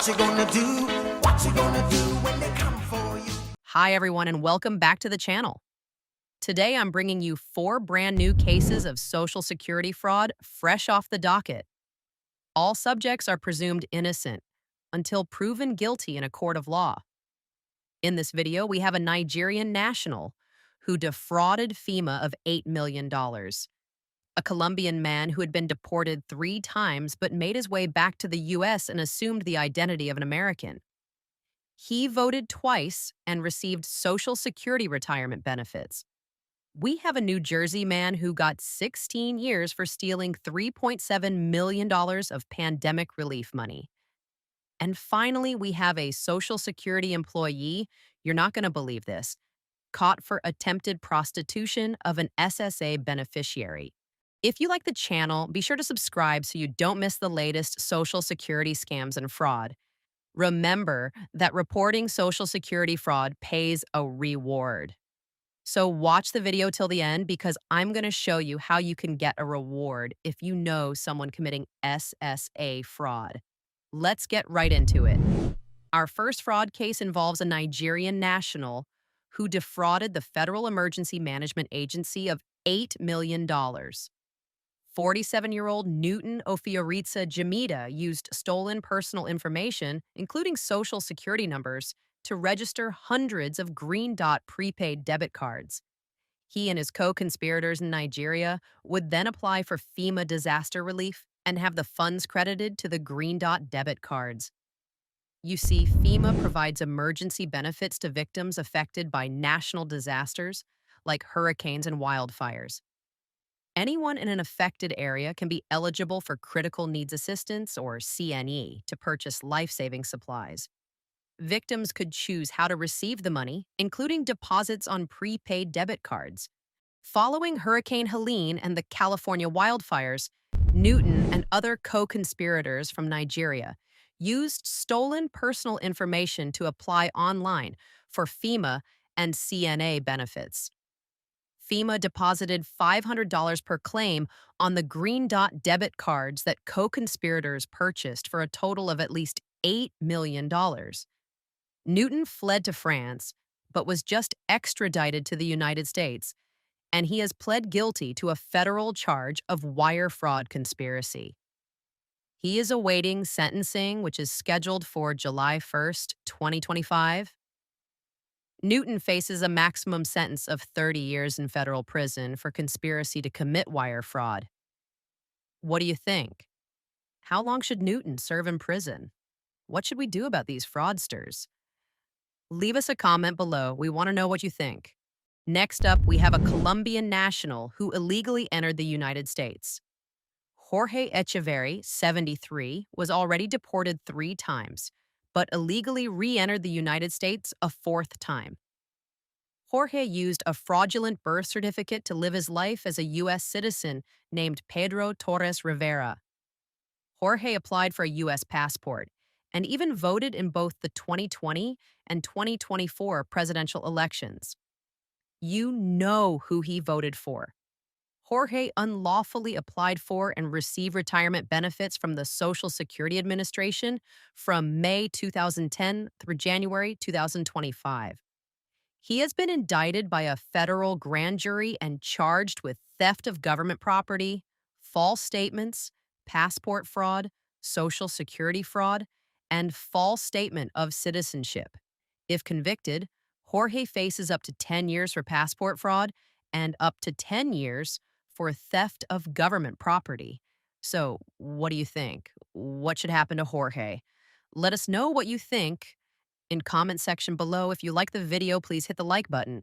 What you gonna do? What you gonna do when they come for you? Hi, everyone, and welcome back to the channel. Today, I'm bringing you 4 brand new cases of Social Security fraud fresh off the docket. All subjects are presumed innocent until proven guilty in a court of law. In this video, we have a Nigerian national who defrauded FEMA of $8 million, a Colombian man who had been deported 3 times but made his way back to the U.S. and assumed the identity of an American. He voted twice and received Social Security retirement benefits. We have a New Jersey man who got 16 years for stealing $3.7 million of pandemic relief money. And finally, we have a Social Security employee, you're not going to believe this, caught for attempted prostitution of an SSA beneficiary. If you like the channel, be sure to subscribe so you don't miss the latest Social Security scams and fraud. Remember that reporting Social Security fraud pays a reward. So watch the video till the end because I'm going to show you how you can get a reward if you know someone committing SSA fraud. Let's get right into it. Our first fraud case involves a Nigerian national who defrauded the Federal Emergency Management Agency of $8 million. 47-year-old Newton Ofioritsa Jamida used stolen personal information, including Social Security numbers, to register hundreds of Green Dot prepaid debit cards. He and his co-conspirators in Nigeria would then apply for FEMA disaster relief and have the funds credited to the Green Dot debit cards. You see, FEMA provides emergency benefits to victims affected by national disasters like hurricanes and wildfires. Anyone in an affected area can be eligible for Critical Needs Assistance, or CNE, to purchase life-saving supplies. Victims could choose how to receive the money, including deposits on prepaid debit cards. Following Hurricane Helene and the California wildfires, Newton and other co-conspirators from Nigeria used stolen personal information to apply online for FEMA and CNA benefits. FEMA deposited $500 per claim on the Green Dot debit cards that co-conspirators purchased for a total of at least $8 million. Newton fled to France, but was just extradited to the United States, and he has pled guilty to a federal charge of wire fraud conspiracy. He is awaiting sentencing, which is scheduled for July 1st, 2025. Newton faces a maximum sentence of 30 years in federal prison for conspiracy to commit wire fraud. What do you think? How long should Newton serve in prison? What should we do about these fraudsters? Leave us a comment below. We want to know what you think. Next up, we have a Colombian national who illegally entered the United States. Jorge Echeverry, 73, was already deported 3 times, but illegally re-entered the United States a 4th time. Jorge used a fraudulent birth certificate to live his life as a U.S. citizen named Pedro Torres Rivera. Jorge applied for a U.S. passport and even voted in both the 2020 and 2024 presidential elections. You know who he voted for. Jorge unlawfully applied for and received retirement benefits from the Social Security Administration from May 2010 through January 2025. He has been indicted by a federal grand jury and charged with theft of government property, false statements, passport fraud, Social Security fraud, and false statement of citizenship. If convicted, Jorge faces up to 10 years for passport fraud and up to 10 years for theft of government property. So, what do you think? What should happen to Jorge? Let us know what you think in comment section below. If you like the video, please hit the like button.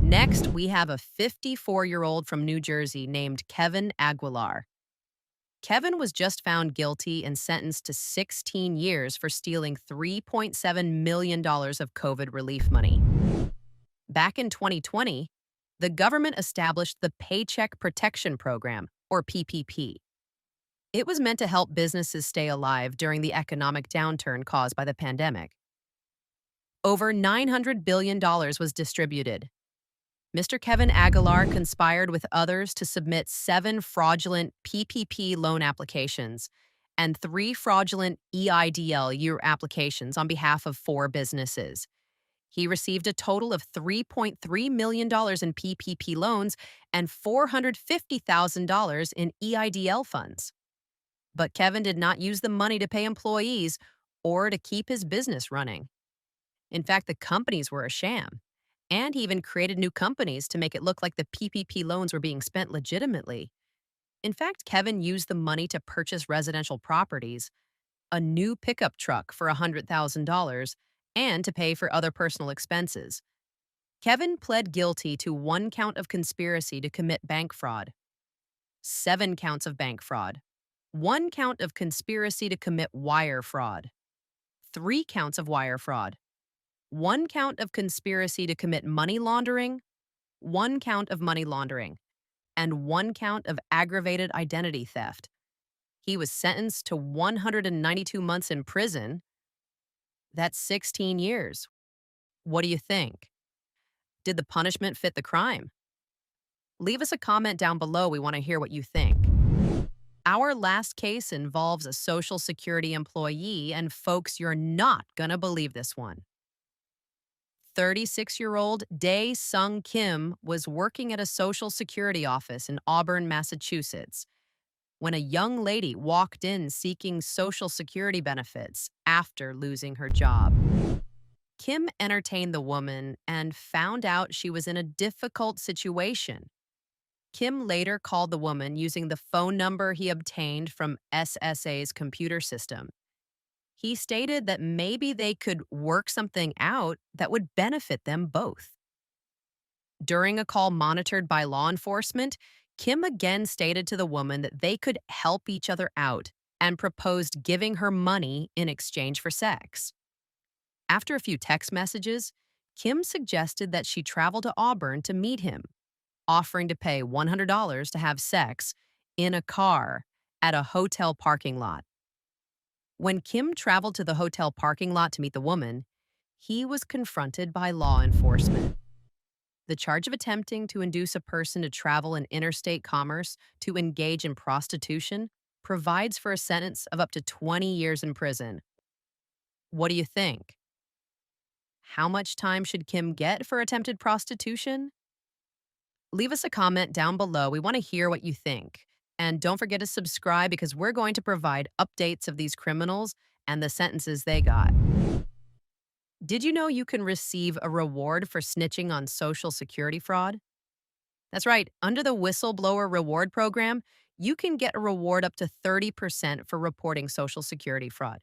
Next, we have a 54-year-old from New Jersey named Kevin Aguilar. Kevin was just found guilty and sentenced to 16 years for stealing $3.7 million of COVID relief money. Back in 2020, the government established the Paycheck Protection Program, or PPP. It was meant to help businesses stay alive during the economic downturn caused by the pandemic. Over $900 billion was distributed. Mr. Kevin Aguilar conspired with others to submit 7 fraudulent PPP loan applications and 3 fraudulent EIDL year applications on behalf of 4 businesses. He received a total of $3.3 million in PPP loans and $450,000 in EIDL funds. But Kevin did not use the money to pay employees or to keep his business running. In fact, the companies were a sham. And he even created new companies to make it look like the PPP loans were being spent legitimately. In fact, Kevin used the money to purchase residential properties, a new pickup truck for $100,000, and to pay for other personal expenses. Kevin pled guilty to 1 count of conspiracy to commit bank fraud, 7 counts of bank fraud, 1 count of conspiracy to commit wire fraud, 3 counts of wire fraud, 1 count of conspiracy to commit money laundering, 1 count of money laundering, and 1 count of aggravated identity theft. He was sentenced to 192 months in prison. That's 16 years. What do you think? Did the punishment fit the crime? Leave us a comment down below. We want to hear what you think. Our last case involves a Social Security employee, and folks, you're not gonna believe this one. 36-year-old Dae Sung Kim was working at a Social Security office in Auburn, Massachusetts, when a young lady walked in seeking Social Security benefits after losing her job. Kim entertained the woman and found out she was in a difficult situation. Kim later called the woman using the phone number he obtained from SSA's computer system. He stated that maybe they could work something out that would benefit them both. During a call monitored by law enforcement, Kim again stated to the woman that they could help each other out and proposed giving her money in exchange for sex. After a few text messages, Kim suggested that she travel to Auburn to meet him, offering to pay $100 to have sex in a car at a hotel parking lot. When Kim traveled to the hotel parking lot to meet the woman, he was confronted by law enforcement. The charge of attempting to induce a person to travel in interstate commerce to engage in prostitution provides for a sentence of up to 20 years in prison. What do you think? How much time should Kim get for attempted prostitution? Leave us a comment down below. We want to hear what you think. And don't forget to subscribe because we're going to provide updates of these criminals and the sentences they got. Did you know you can receive a reward for snitching on Social Security fraud? That's right. Under the Whistleblower Reward Program, you can get a reward up to 30% for reporting Social Security fraud.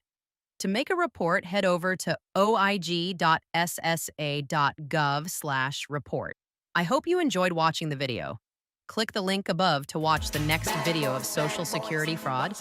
To make a report, head over to oig.ssa.gov/report. I hope you enjoyed watching the video. Click the link above to watch the next video of Social Security fraud